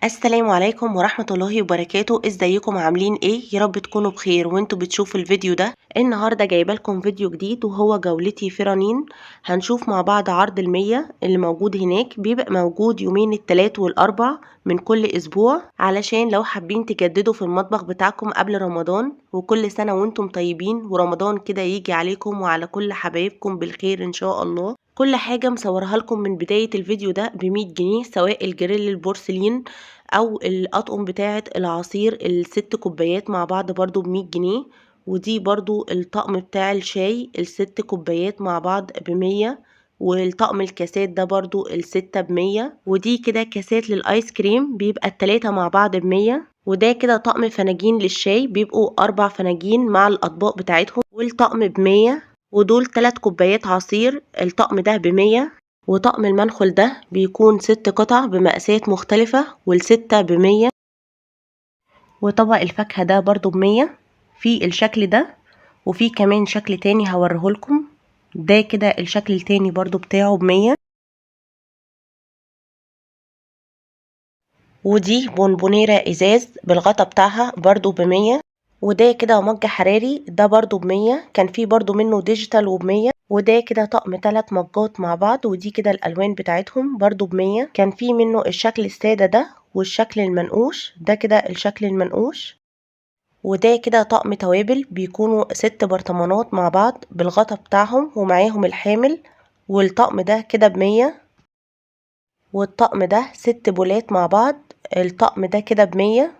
السلام عليكم ورحمة الله وبركاته. ازيكم عاملين ايه؟ يا رب تكونوا بخير وانتوا بتشوفوا الفيديو ده. النهاردة جايبه لكم فيديو جديد وهو جولتي في رنين. هنشوف مع بعض عرض المية اللي موجود هناك. بيبقى موجود يومين التلات والاربع من كل اسبوع، علشان لو حابين تجددوا في المطبخ بتاعكم قبل رمضان. وكل سنة وانتم طيبين، ورمضان كده يجي عليكم وعلى كل حبايبكم بالخير ان شاء الله. كل حاجة مصورها لكم من بداية الفيديو ده ب100 جنيه، سواء الجريل البورسلين او الاطقم بتاعه العصير ال6 كوبايات مع بعض برضو ب100 جنيه. ودي برضو الطقم بتاع الشاي ال6 كوبايات مع بعض ب100. والطقم الكاسات ده برضو ال6 ب100. ودي كده كاسات للايس كريم، بيبقى التلاتة مع بعض ب100. وده كده طقم فناجين للشاي، بيبقوا 4 فناجين مع الاطباق بتاعتهم، والطقم ب100. ودول 3 كوبايات عصير، الطقم ده ب100. وطقم المنخل ده بيكون 6 قطع بمقاسات مختلفة، والستة ب100. وطبق الفاكهة ده برضو ب100، في الشكل ده. وفي كمان شكل تاني هوريهولكم، ده كده الشكل التاني برضو بتاعه ب100. ودي بونبونيرة ازاز بالغطا بتاعها برضو ب100. وده كده مج حراري، ده برضو ب100. كان فيه برضو منه ديجيتال وب100. وده كده طقم 3 مجات مع بعض، ودي كده الالوان بتاعتهم برضو ب100. كان فيه منه الشكل السادة ده والشكل المنقوش، ده كده الشكل المنقوش. وده كده طقم توابل، بيكونوا 6 برطمانات مع بعض بالغطا بتاعهم ومعاهم الحامل. والطقم ده كده ب100. والطقم ده 6 بولات مع بعض، الطقم ده كده ب100.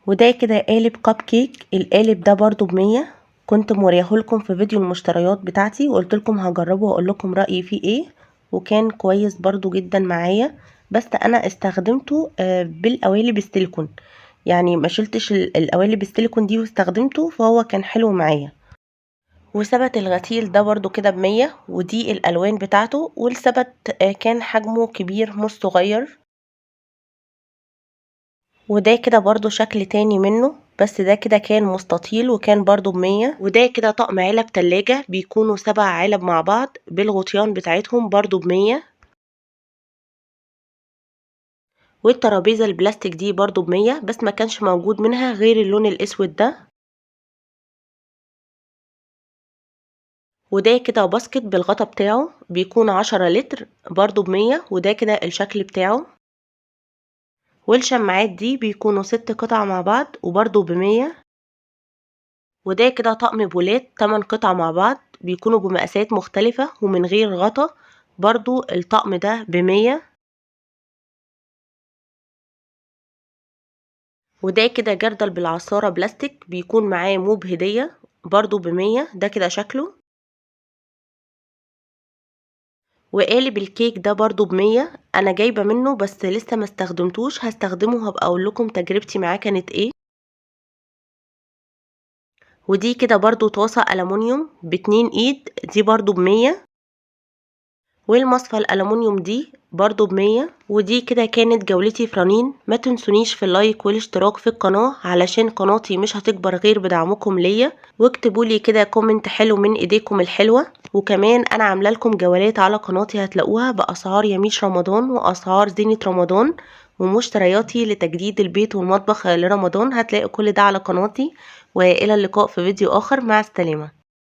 وده كده قالب كب كيك، القالب ده برضو ب100. كنت موريهولكم في فيديو المشتريات بتاعتي، وقلت لكم هجربه واقول لكم رأيي فيه ايه. وكان كويس برضو جدا معايا. بس انا استخدمته بالقوالب السيليكون، يعني ما شلتش القوالب السيليكون دي واستخدمته، فهو كان حلو معايا. وثبت الغسيل ده برضو كده ب100، ودي الالوان بتاعته. والثبت كان حجمه كبير مش صغير. وده كده برضو شكل تاني منه، بس ده كده كان مستطيل وكان برضو ب100. وده كده طقم علب تلاجة، بيكونوا 7 علب مع بعض بالغطيان بتاعتهم برضو ب100. والترابيزة البلاستيك دي برضو ب100، بس ما كانش موجود منها غير اللون الاسود ده. وده كده باسكت بالغطا بتاعه، بيكون 10 لتر برضو ب100. وده كده الشكل بتاعه. والشماعات دي بيكونوا 6 قطع مع بعض وبرضو ب100. وده كده طقم بولات 8 قطع مع بعض، بيكونوا بمقاسات مختلفة ومن غير غطا، برضو الطقم ده ب100. وده كده جردل بالعصارة بلاستيك، بيكون معاه موب هدية برضو ب100. ده كده شكله. وقالب الكيك ده برضو ب100، انا جايبة منه بس لسه ما استخدمتوش، هستخدمه هبقى اقول لكم تجربتي معاه كانت ايه. ودي كده برضو طاسة ألمونيوم ب2 ايد، دي برضو ب100. والمصفى الألمونيوم دي برضو ب100. ودي كده كانت جولتي في رنين. ما تنسونيش في اللايك والاشتراك في القناة، علشان قناتي مش هتكبر غير بدعمكم ليا. واكتبولي كده كومنت حلو من ايديكم الحلوة. وكمان انا عامله لكم جولات على قناتي هتلاقوها بأسعار يميش رمضان وأسعار زينة رمضان ومشترياتي لتجديد البيت والمطبخ لرمضان. هتلاقوا كل ده على قناتي. والى اللقاء في فيديو اخر، مع السلامة.